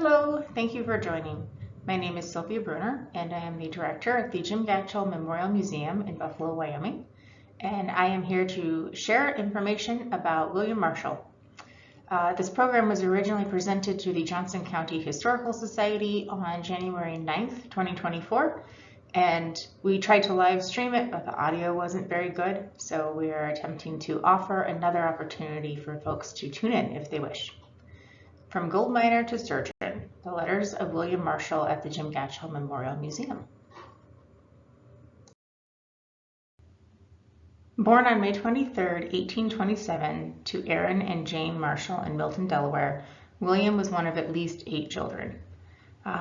Hello, thank you for joining. My name is Sylvia Bruner, and I am the director at the Jim Gatchell Memorial Museum in Buffalo, Wyoming. And I am here to share information about William Marshall. This program was originally presented to the Johnson County Historical Society on January 9th, 2024. And we tried to live stream it, but the audio wasn't very good. So we are attempting to offer another opportunity for folks to tune in if they wish. From gold miner to surgeon, the letters of William Marshall at the Jim Gatchell Memorial Museum. Born on May 23, 1827, to Aaron and Jane Marshall in Milton, Delaware, William was one of at least 8 children.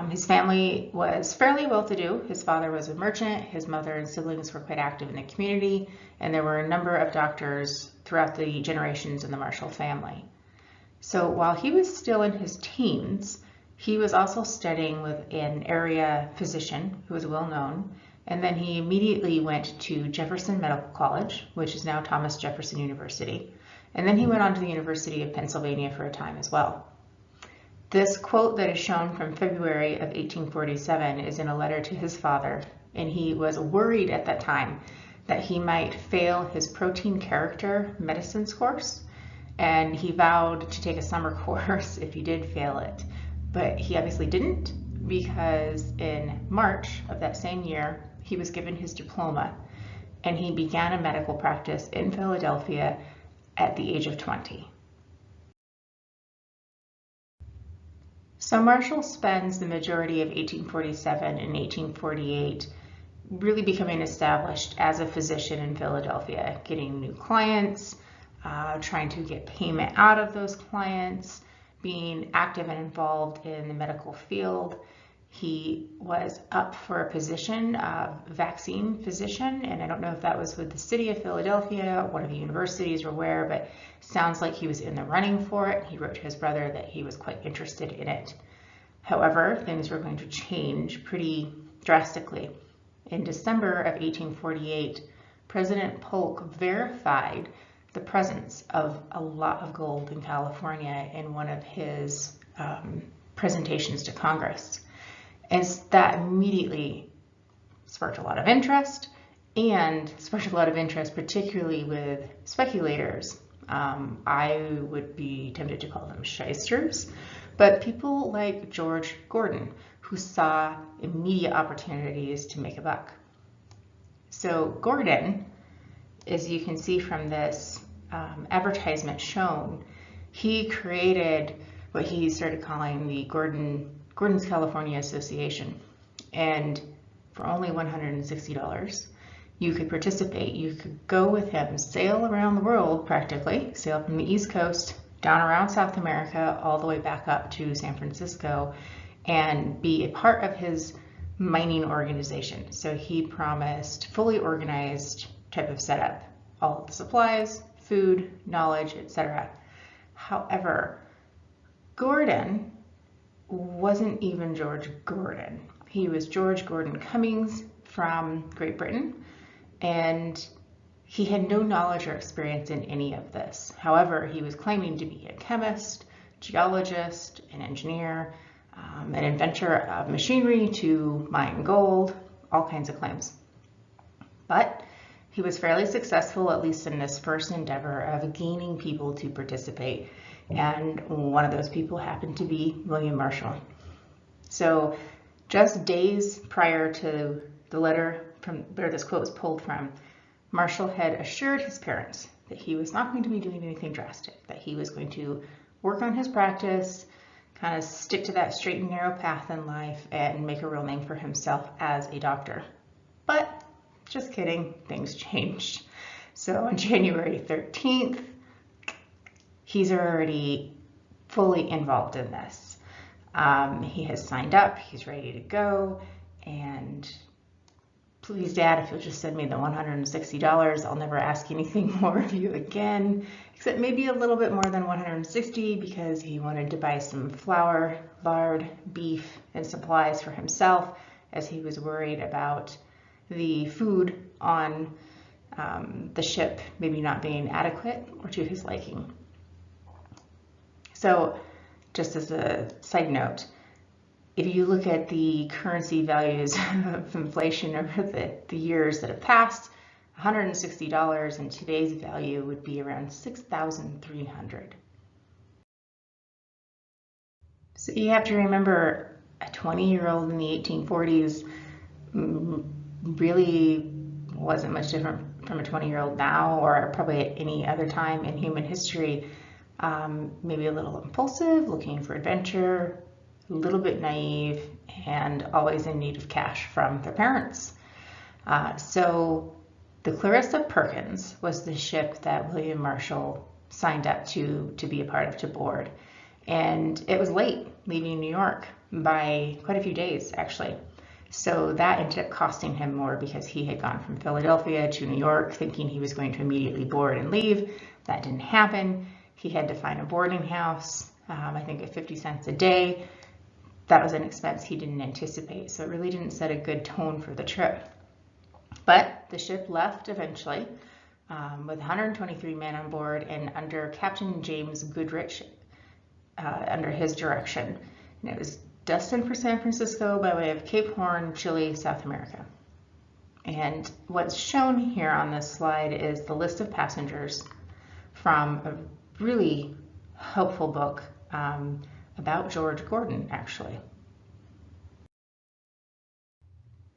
His family was fairly well-to-do. His father was a merchant, his mother and siblings were quite active in the community, and there were a number of doctors throughout the generations in the Marshall family. So while he was still in his teens, he was also studying with an area physician who was well known, and then he immediately went to Jefferson Medical College, which is now Thomas Jefferson University, and then he went on to the University of Pennsylvania for a time as well. This quote that is shown from February of 1847 is in a letter to his father, and he was worried at that time that he might fail his protein character medicines course, and he vowed to take a summer course if he did fail it. But he obviously didn't, because in March of that same year, he was given his diploma, and he began a medical practice in Philadelphia at the age of 20. So Marshall spends the majority of 1847 and 1848 really becoming established as a physician in Philadelphia, getting new clients, trying to get payment out of those clients, being active and involved in the medical field. He was up for a position of vaccine physician, and I don't know if that was with the city of Philadelphia, one of the universities, or where, but sounds like he was in the running for it. He wrote to his brother that he was quite interested in it. However, things were going to change pretty drastically. In December of 1848, President Polk verified the presence of a lot of gold in California in one of his presentations to Congress. And that immediately sparked a lot of interest, particularly with speculators. I would be tempted to call them shysters, but people like George Gordon, who saw immediate opportunities to make a buck. So Gordon, as you can see from this advertisement shown, he created what he started calling the Gordon's California Association. And for only $160, you could participate. You could go with him, sail around the world practically, sail from the East Coast down around South America, all the way back up to San Francisco, and be a part of his mining organization. So he promised fully organized type of setup, all of the supplies, food, knowledge, etc. However, Gordon wasn't even George Gordon. He was George Gordon Cummings from Great Britain, and he had no knowledge or experience in any of this. However, he was claiming to be a chemist, geologist, an engineer, an inventor of machinery to mine gold, all kinds of claims. But he was fairly successful, at least in this first endeavor of gaining people to participate. And one of those people happened to be William Marshall. So just days prior to the letter where this quote was pulled from, Marshall had assured his parents that he was not going to be doing anything drastic, that he was going to work on his practice, kind of stick to that straight and narrow path in life, and make a real name for himself as a doctor. But just kidding, things changed. So on January 13th, he's already fully involved in this. He has signed up, he's ready to go, and please, Dad, if you'll just send me the $160, I'll never ask anything more of you again, except maybe a little bit more than $160 because he wanted to buy some flour, lard, beef, and supplies for himself, as he was worried about the food on the ship maybe not being adequate or to his liking. So just as a side note, if you look at the currency values of inflation over the years that have passed, $160 in today's value would be around $6,300. So you have to remember a 20-year-old in the 1840s really wasn't much different from a 20-year-old now, or probably at any other time in human history. Maybe a little impulsive, looking for adventure, a little bit naive, and always in need of cash from their parents. So the Clarissa Perkins was the ship that William Marshall signed up to be a part of, to board. And it was late leaving New York by quite a few days, actually. So that ended up costing him more because he had gone from Philadelphia to New York thinking he was going to immediately board and leave. That didn't happen. He had to find a boarding house, I think at 50 cents a day. That was an expense he didn't anticipate. So it really didn't set a good tone for the trip. But the ship left eventually with 123 men on board and under Captain James Goodrich under his direction. And it was destined for San Francisco by way of Cape Horn, Chile, South America. And what's shown here on this slide is the list of passengers from a really helpful book about George Gordon, actually.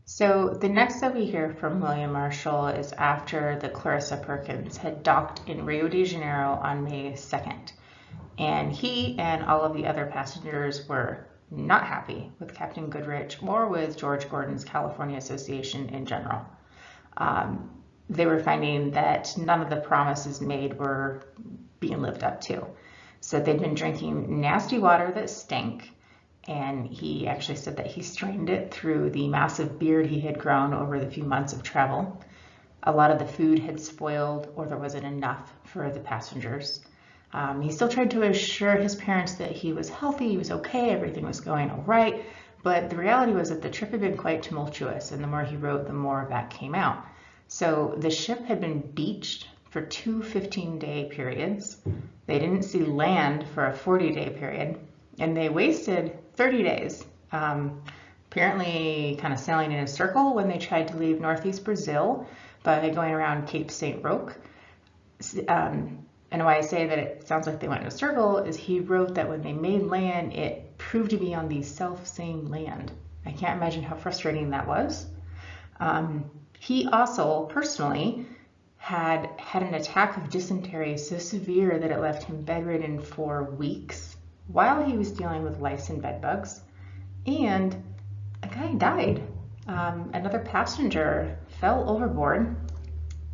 So the next that we hear from William Marshall is after the Clarissa Perkins had docked in Rio de Janeiro on May 2nd. And he and all of the other passengers were not happy with Captain Goodrich or with George Gordon's California Association in general. They were finding that none of the promises made were being lived up to. So they'd been drinking nasty water that stank, and he actually said that he strained it through the massive beard he had grown over the few months of travel. A lot of the food had spoiled, or there wasn't enough for the passengers. He still tried to assure his parents that he was healthy, he was okay, everything was going all right, but the reality was that the trip had been quite tumultuous, and the more he wrote, the more of that came out. So the ship had been beached for 2 15-day periods. They didn't see land for a 40-day period, and they wasted 30 days, apparently kind of sailing in a circle when they tried to leave northeast Brazil by going around Cape St. Roque. And why I say that it sounds like they went in a circle is he wrote that when they made land, it proved to be on the self-same land. I can't imagine how frustrating that was. He also personally had an attack of dysentery so severe that it left him bedridden for weeks while he was dealing with lice and bed bugs. And a guy died. Another passenger fell overboard.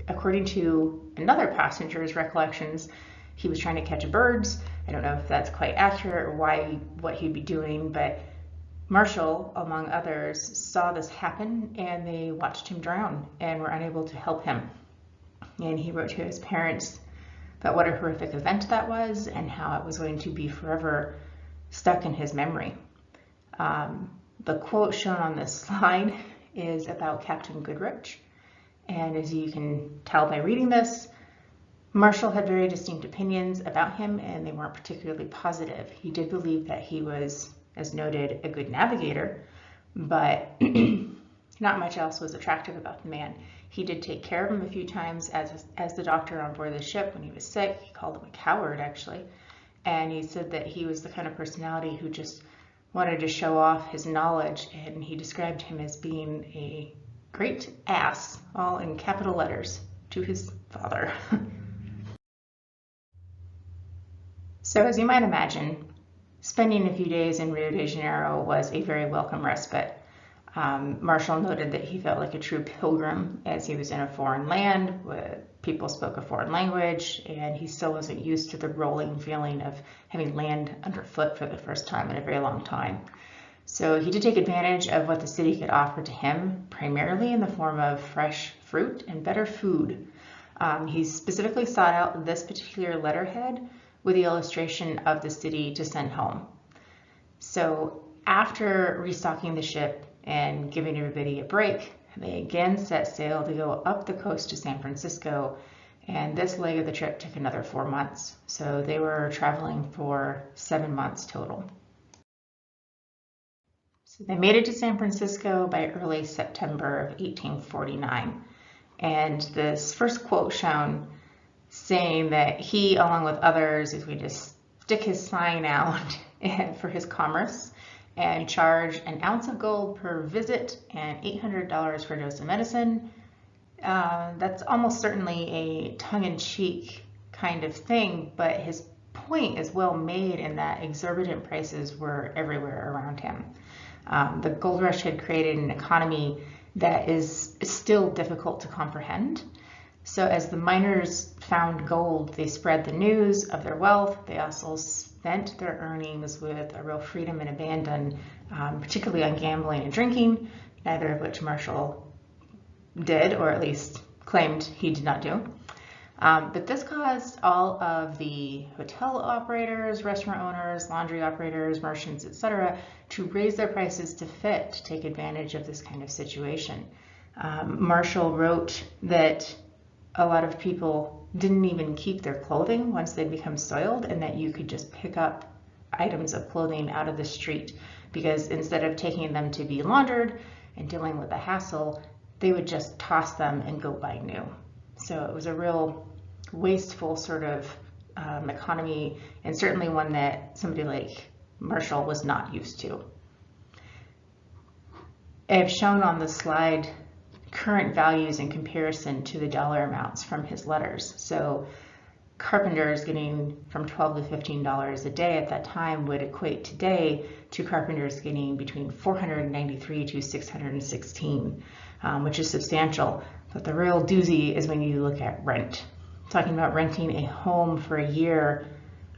According to another passenger's recollections, he was trying to catch birds. I don't know if that's quite accurate or what he'd be doing, but Marshall, among others, saw this happen and they watched him drown and were unable to help him. And he wrote to his parents about what a horrific event that was and how it was going to be forever stuck in his memory. The quote shown on this slide is about Captain Goodrich. And as you can tell by reading this, Marshall had very distinct opinions about him, and they weren't particularly positive. He did believe that he was, as noted, a good navigator, but not much else was attractive about the man. He did take care of him a few times as the doctor on board the ship when he was sick. He called him a coward, actually. And he said that he was the kind of personality who just wanted to show off his knowledge, and he described him as being a great ass, all in capital letters, to his father. So as you might imagine, spending a few days in Rio de Janeiro was a very welcome respite. Marshall noted that he felt like a true pilgrim as he was in a foreign land where people spoke a foreign language, and he still wasn't used to the rolling feeling of having land underfoot for the first time in a very long time. So he did take advantage of what the city could offer to him, primarily in the form of fresh fruit and better food. He specifically sought out this particular letterhead with the illustration of the city to send home. So after restocking the ship and giving everybody a break, they again set sail to go up the coast to San Francisco, and this leg of the trip took another 4 months. So they were traveling for 7 months total. They made it to San Francisco by early September of 1849. And this first quote shown saying that he, along with others, is going to stick his sign out for his commerce and charge an ounce of gold per visit and $800 for a dose of medicine. That's almost certainly a tongue-in-cheek kind of thing, but his point is well made in that exorbitant prices were everywhere around him. The gold rush had created an economy that is still difficult to comprehend. So as the miners found gold, they spread the news of their wealth. They also spent their earnings with a real freedom and abandon, particularly on gambling and drinking, neither of which Marshall did, or at least claimed he did not do. But this caused all of the hotel operators, restaurant owners, laundry operators, merchants, etc., to raise their prices to take advantage of this kind of situation. Marshall wrote that a lot of people didn't even keep their clothing once they'd become soiled, and that you could just pick up items of clothing out of the street, because instead of taking them to be laundered and dealing with the hassle, they would just toss them and go buy new. So it was a real wasteful sort of economy, and certainly one that somebody like Marshall was not used to. I've shown on the slide current values in comparison to the dollar amounts from his letters. So carpenters getting from $12 to $15 a day at that time would equate today to carpenters getting between $493 to $616, which is substantial. But the real doozy is when you look at rent. Talking about renting a home for a year,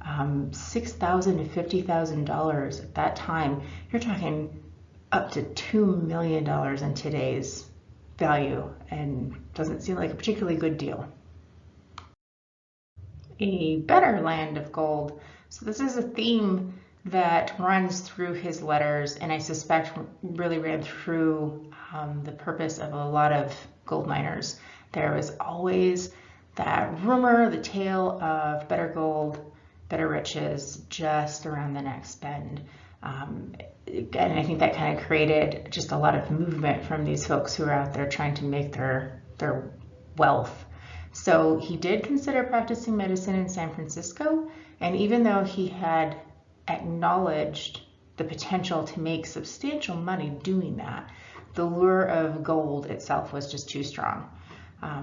$6,000 to $50,000 at that time, you're talking up to $2 million in today's value, and doesn't seem like a particularly good deal. A better land of gold. So this is a theme that runs through his letters, and I suspect really ran through the purpose of a lot of gold miners. There was always that rumor, the tale of better gold, better riches just around the next bend. And I think that kind of created just a lot of movement from these folks who are out there trying to make their wealth. So he did consider practicing medicine in San Francisco, and even though he had acknowledged the potential to make substantial money doing that, the lure of gold itself was just too strong.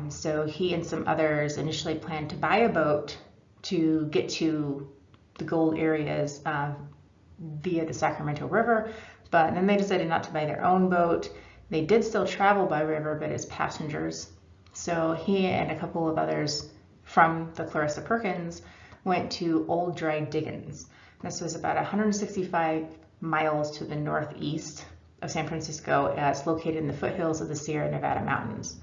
So he and some others initially planned to buy a boat to get to the gold areas via the Sacramento River, but then they decided not to buy their own boat. They did still travel by river, but as passengers. So he and a couple of others from the Clarissa Perkins went to Old Dry Diggins. This was about 165 miles to the northeast of San Francisco. It's located in the foothills of the Sierra Nevada mountains.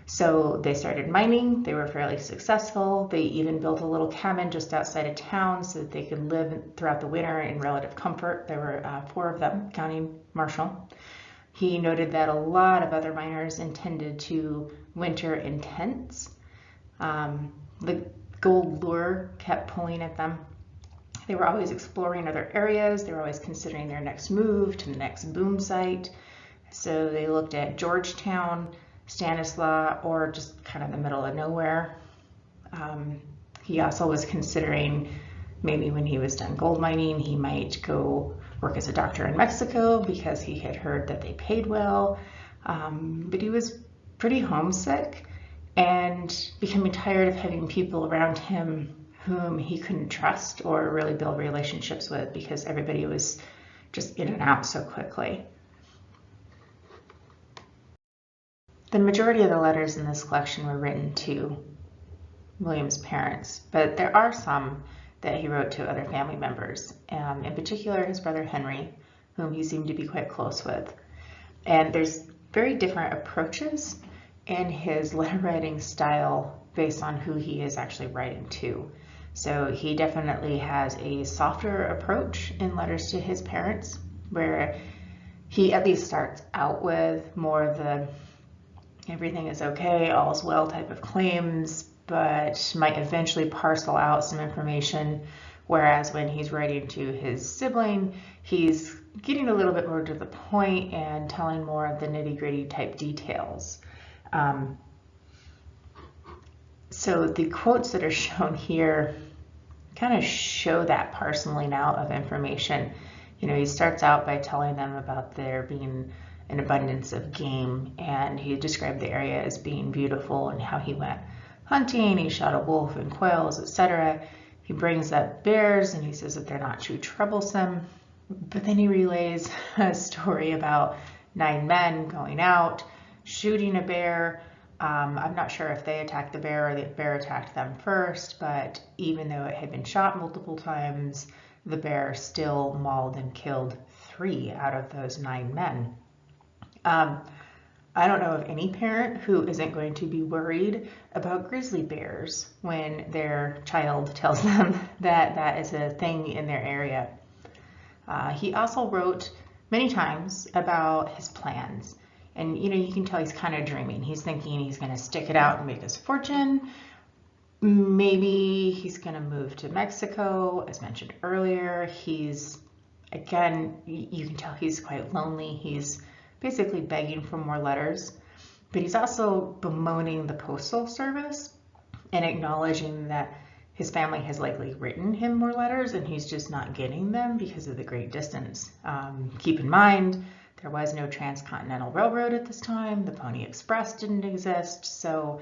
So they started mining. They were fairly successful. They even built a little cabin just outside of town so that they could live throughout the winter in relative comfort. There were 4 of them, counting Marshall. He noted that a lot of other miners intended to winter in tents. The gold lure kept pulling at them. They were always exploring other areas. They were always considering their next move to the next boom site. So they looked at Georgetown, Stanislaus, or just kind of the middle of nowhere. He also was considering maybe when he was done gold mining, he might go work as a doctor in Mexico because he had heard that they paid well. But he was pretty homesick and becoming tired of having people around him whom he couldn't trust or really build relationships with because everybody was just in and out so quickly. The majority of the letters in this collection were written to William's parents, but there are some that he wrote to other family members, in particular his brother Henry, whom he seemed to be quite close with. And there's very different approaches in his letter writing style based on who he is actually writing to. So he definitely has a softer approach in letters to his parents, where he at least starts out with more of the everything is okay, all's well type of claims, but might eventually parcel out some information. Whereas when he's writing to his sibling, He's getting a little bit more to the point and telling more of the nitty-gritty type details. So the quotes that are shown here kind of show that parceling out of information. You know, he starts out by telling them about there being an abundance of game, and he described the area as being beautiful and how he went hunting, he shot a wolf and quails, etc. He brings up bears and he says that they're not too troublesome, but then he relays a story about 9 men going out, shooting a bear. I'm not sure if they attacked the bear or the bear attacked them first, but even though it had been shot multiple times, the bear still mauled and killed 3 out of those 9 men. I don't know of any parent who isn't going to be worried about grizzly bears when their child tells them that that is a thing in their area. He also wrote many times about his plans. And you know, you can tell he's kind of dreaming. He's thinking he's going to stick it out and make his fortune. Maybe he's going to move to Mexico, as mentioned earlier. He's, again, you can tell he's quite lonely. He's basically begging for more letters, but he's also bemoaning the Postal Service and acknowledging that his family has likely written him more letters and he's just not getting them because of the great distance. Keep in mind, there was no transcontinental railroad at this time. The Pony Express didn't exist, so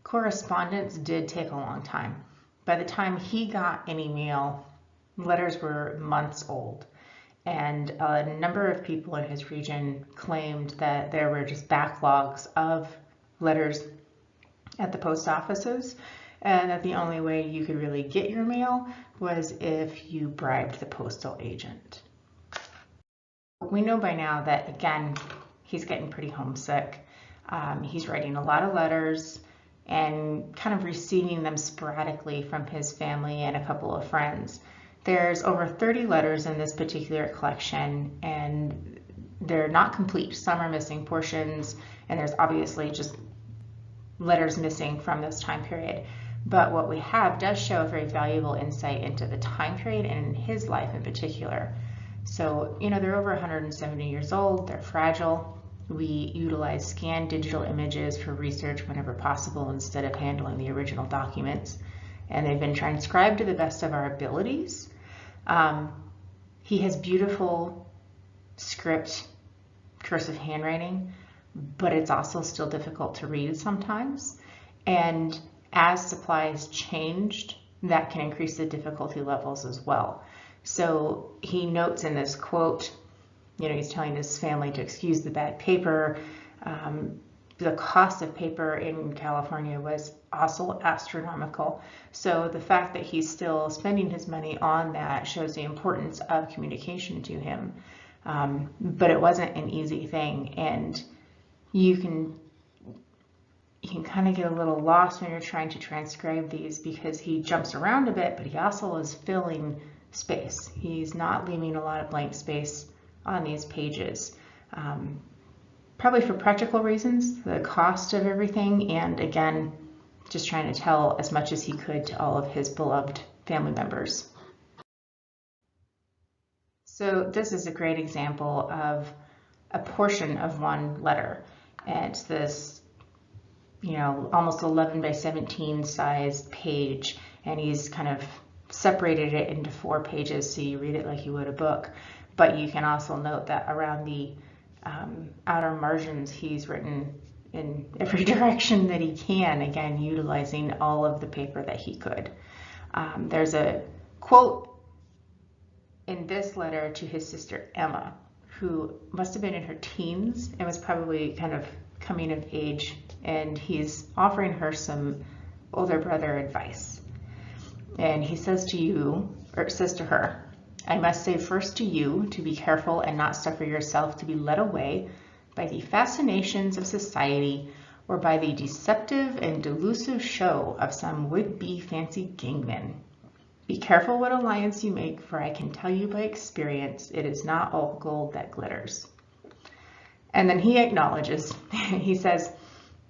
correspondence did take a long time. By the time he got any mail, letters were months old. And a number of people in his region claimed that there were just backlogs of letters at the post offices, and that the only way you could really get your mail was if you bribed the postal agent. We know by now that, again, he's getting pretty homesick. He's writing a lot of letters and kind of receiving them sporadically from his family and a couple of friends. There's over 30 letters in this particular collection, and they're not complete. Some are missing portions, and there's obviously just letters missing from this time period. But what we have does show a very valuable insight into the time period and his life in particular. So, you know, they're over 170 years old, they're fragile. We utilize scanned digital images for research whenever possible instead of handling the original documents. And they've been transcribed to the best of our abilities. He has beautiful script, cursive handwriting, but it's also still difficult to read sometimes. And as supplies changed, that can increase the difficulty levels as well. So he notes in this quote, you know, he's telling his family to excuse the bad paper. The cost of paper in California was also astronomical. So the fact that he's still spending his money on that shows the importance of communication to him. But it wasn't an easy thing. And you can kind of get a little lost when you're trying to transcribe these because he jumps around a bit, but he also is filling space. He's not leaving a lot of blank space on these pages. Probably for practical reasons, the cost of everything, and again, just trying to tell as much as he could to all of his beloved family members. So this is a great example of a portion of one letter. And it's this, you know, almost 11 by 17 sized page, and he's kind of separated it into 4 pages so you read it like you would a book. But you can also note that around the outer margins, he's written in every direction that he can, again, utilizing all of the paper that he could. There's a quote in this letter to his sister Emma, who must have been in her teens and was probably kind of coming of age, and he's offering her some older brother advice. And he says to her, I must say first to you to be careful and not suffer yourself to be led away by the fascinations of society or by the deceptive and delusive show of some would-be fancy gangman. Be careful what alliance you make, for I can tell you by experience it is not all gold that glitters. And then he acknowledges, he says,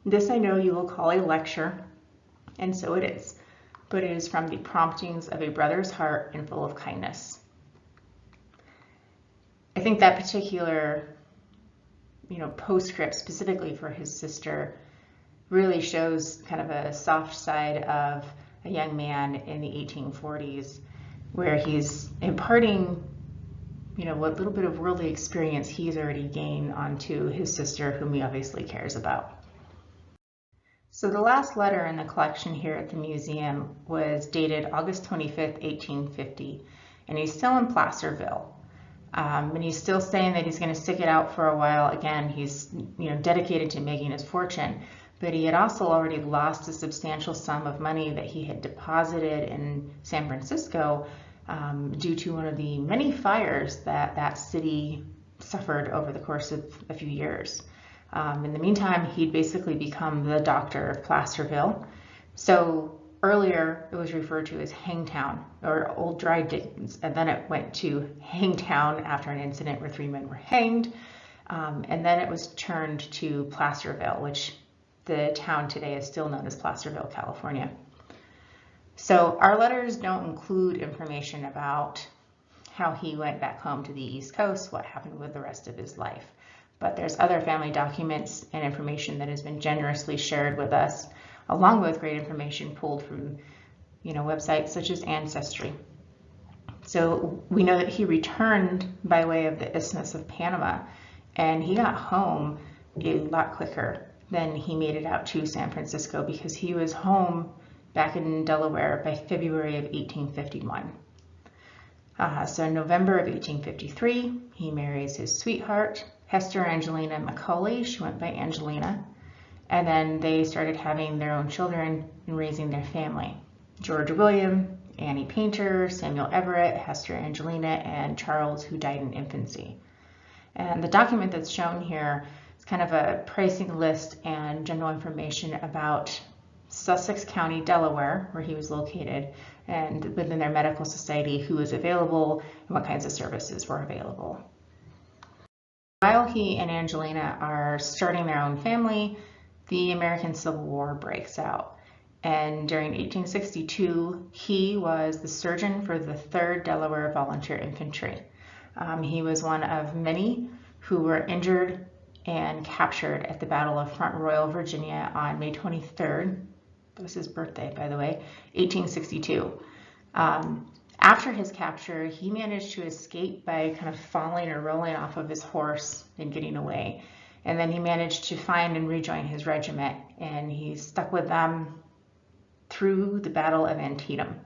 this I know you will call a lecture, and so it is, but it is from the promptings of a brother's heart and full of kindness. I think that particular, postscript specifically for his sister really shows kind of a soft side of a young man in the 1840s, where he's imparting, what little bit of worldly experience he's already gained onto his sister, whom he obviously cares about. So the last letter in the collection here at the museum was dated August 25th, 1850, and he's still in Placerville. And he's still saying that he's going to stick it out for a while. Again, he's dedicated to making his fortune, but he had also already lost a substantial sum of money that he had deposited in San Francisco due to one of the many fires that city suffered over the course of a few years. In the meantime, he'd basically become the doctor of Placerville. So earlier, it was referred to as Hangtown, or Old Dry Dickens, and then it went to Hangtown after an incident where 3 men were hanged, and then it was turned to Placerville, which the town today is still known as Placerville, California. So our letters don't include information about how he went back home to the East Coast, what happened with the rest of his life. But there's other family documents and information that has been generously shared with us, along with great information pulled from, websites such as Ancestry. So we know that he returned by way of the Isthmus of Panama, and he got home a lot quicker than he made it out to San Francisco, because he was home back in Delaware by February of 1851. So in November of 1853, he marries his sweetheart, Hester Angelina Macaulay. She went by Angelina. And then they started having their own children and raising their family. George William, Annie Painter, Samuel Everett, Hester Angelina, and Charles, who died in infancy. And the document that's shown here is kind of a pricing list and general information about Sussex County, Delaware, where he was located, and within their medical society, who was available and what kinds of services were available. While he and Angelina are starting their own family, the American Civil War breaks out. And during 1862, he was the surgeon for the 3rd Delaware Volunteer Infantry. He was one of many who were injured and captured at the Battle of Front Royal, Virginia on May 23rd. That was his birthday, by the way, 1862. After his capture, he managed to escape by kind of falling or rolling off of his horse and getting away. And then he managed to find and rejoin his regiment, and he stuck with them through the Battle of Antietam.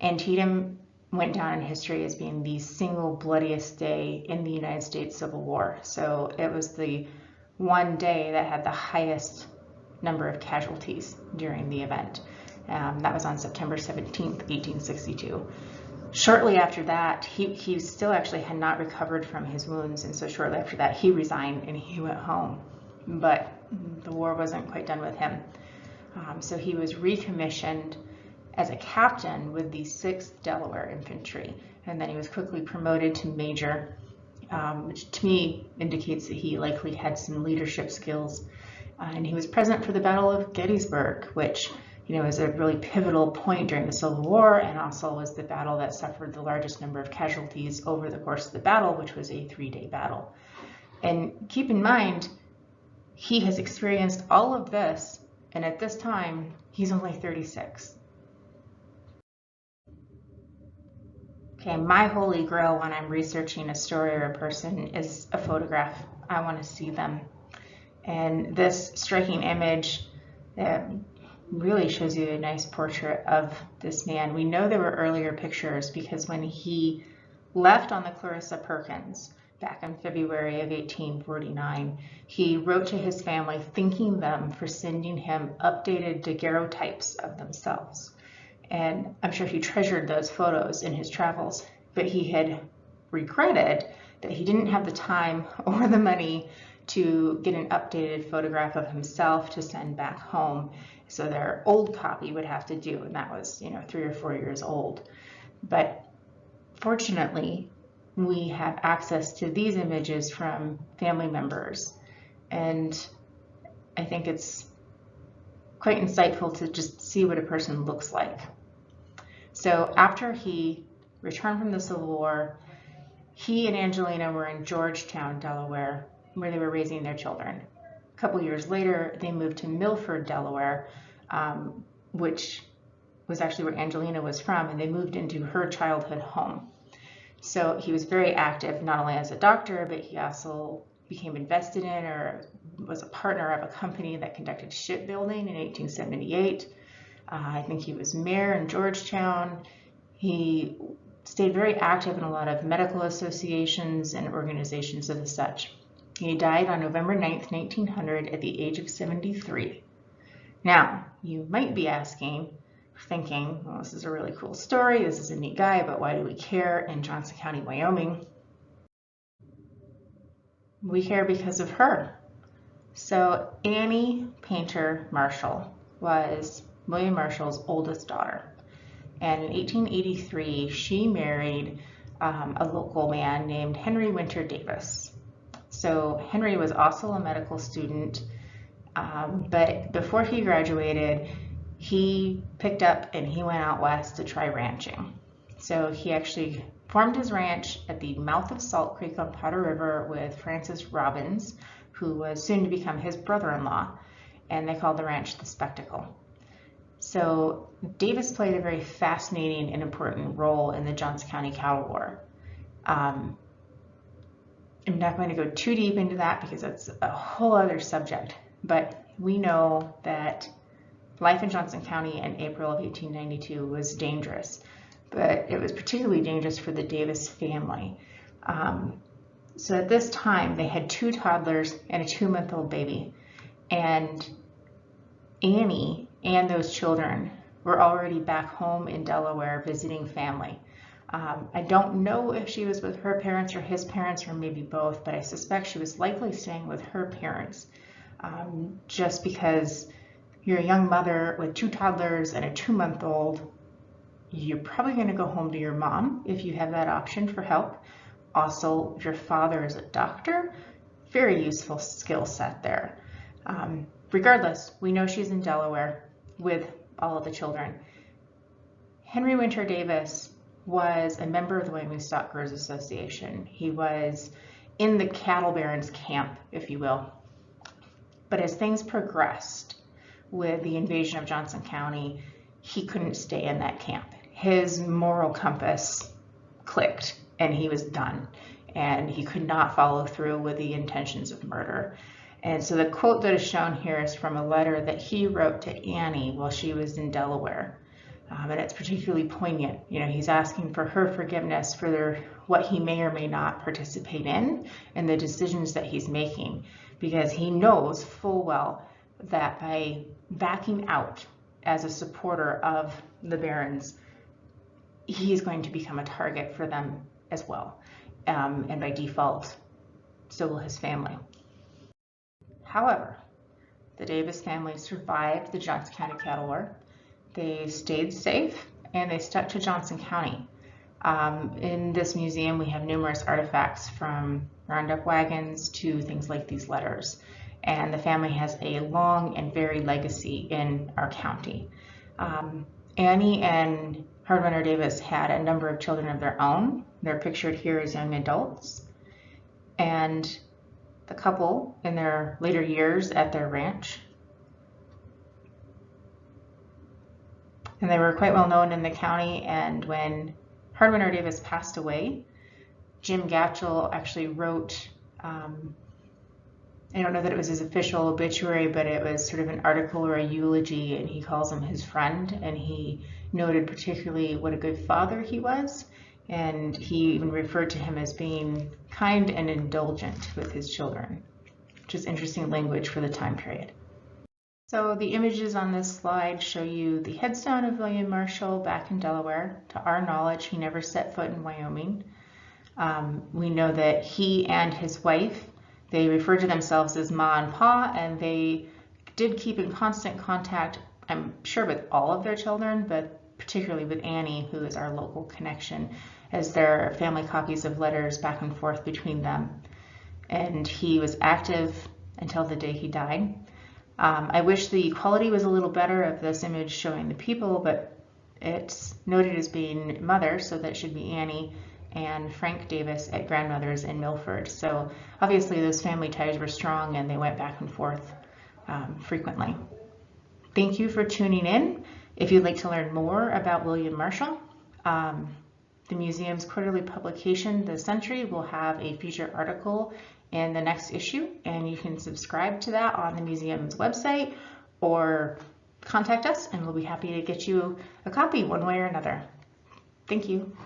Antietam went down in history as being the single bloodiest day in the United States Civil War. So it was the one day that had the highest number of casualties during the event. That was on September 17th, 1862. Shortly after that, he still actually had not recovered from his wounds, and so shortly after that, he resigned and he went home. But the war wasn't quite done with him. So he was recommissioned as a captain with the 6th Delaware Infantry, and then he was quickly promoted to major, which to me indicates that he likely had some leadership skills. And he was present for the Battle of Gettysburg, which is a really pivotal point during the Civil War, and also was the battle that suffered the largest number of casualties over the course of the battle, which was a 3-day battle. And keep in mind, he has experienced all of this, and at this time, he's only 36. Okay, my holy grail when I'm researching a story or a person is a photograph. I want to see them. And this striking image really shows you a nice portrait of this man. We know there were earlier pictures because when he left on the Clarissa Perkins back in February of 1849, he wrote to his family thanking them for sending him updated daguerreotypes of themselves. And I'm sure he treasured those photos in his travels, but he had regretted that he didn't have the time or the money to get an updated photograph of himself to send back home. So their old copy would have to do, and that was 3 or 4 years old. But fortunately, we have access to these images from family members, and I think it's quite insightful to just see what a person looks like. So after he returned from the Civil War, He and Angelina were in Georgetown, Delaware, where they were raising their children. A couple years later, they moved to Milford, Delaware, which was actually where Angelina was from, and they moved into her childhood home. So he was very active, not only as a doctor, but he also became invested in or was a partner of a company that conducted shipbuilding in 1878. I think he was mayor in Georgetown. He stayed very active in a lot of medical associations and organizations of the such. He died on November 9th, 1900 at the age of 73. Now, you might be thinking, well, this is a really cool story, this is a neat guy, but why do we care in Johnson County, Wyoming? We care because of her. So Annie Painter Marshall was William Marshall's oldest daughter. And in 1883, she married a local man named Henry Winter Davis. So Henry was also a medical student, but before he graduated, he picked up and he went out west to try ranching. So he actually formed his ranch at the mouth of Salt Creek on Powder River with Francis Robbins, who was soon to become his brother-in-law, and they called the ranch the Spectacle. So Davis played a very fascinating and important role in the Johnson County Cattle War. I'm not going to go too deep into that because that's a whole other subject, but we know that life in Johnson County in April of 1892 was dangerous, but it was particularly dangerous for the Davis family. So at this time, they had 2 toddlers and a 2-month-old baby, and Annie and those children were already back home in Delaware visiting family. I don't know if she was with her parents or his parents or maybe both, but I suspect she was likely staying with her parents, just because you're a young mother with 2 toddlers and a 2-month-old, you're probably going to go home to your mom if you have that option for help. Also, if your father is a doctor, very useful skill set there. Regardless, we know she's in Delaware with all of the children. Henry Winter Davis was a member of the Wyoming Stock Growers Association. He was in the cattle barons camp, if you will. But as things progressed with the invasion of Johnson County, he couldn't stay in that camp. His moral compass clicked and he was done, and he could not follow through with the intentions of murder. And so the quote that is shown here is from a letter that he wrote to Annie while she was in Delaware. And it's particularly poignant. You know, he's asking for her forgiveness for what he may or may not participate in and the decisions that he's making, because he knows full well that by backing out as a supporter of the barons, he's going to become a target for them as well. And by default, so will his family. However, the Davis family survived the Johnson County Cattle War. They stayed safe and they stuck to Johnson County. In this museum, we have numerous artifacts from roundup wagons to things like these letters. And the family has a long and varied legacy in our county. Annie and Hardwinter Davis had a number of children of their own. They're pictured here as young adults. And the couple, in their later years at their ranch, and they were quite well known in the county. And when Hardwinter Davis passed away, Jim Gatchell actually wrote, I don't know that it was his official obituary, but it was sort of an article or a eulogy, and he calls him his friend, and he noted particularly what a good father he was, and he even referred to him as being kind and indulgent with his children, which is interesting language for the time period. So the images on this slide show you the headstone of William Marshall back in Delaware. To our knowledge, he never set foot in Wyoming. We know that he and his wife, they referred to themselves as Ma and Pa, and they did keep in constant contact, I'm sure, with all of their children, but particularly with Annie, who is our local connection, as there are family copies of letters back and forth between them. And he was active until the day he died. I wish the quality was a little better of this image showing the people, but it's noted as being mother, so that should be Annie, and Frank Davis at grandmother's in Milford. So obviously those family ties were strong and they went back and forth frequently. Thank you for tuning in. If you'd like to learn more about William Marshall, the museum's quarterly publication, The Sentry, will have a featured article in the next issue, and you can subscribe to that on the museum's website or contact us and we'll be happy to get you a copy one way or another. Thank you.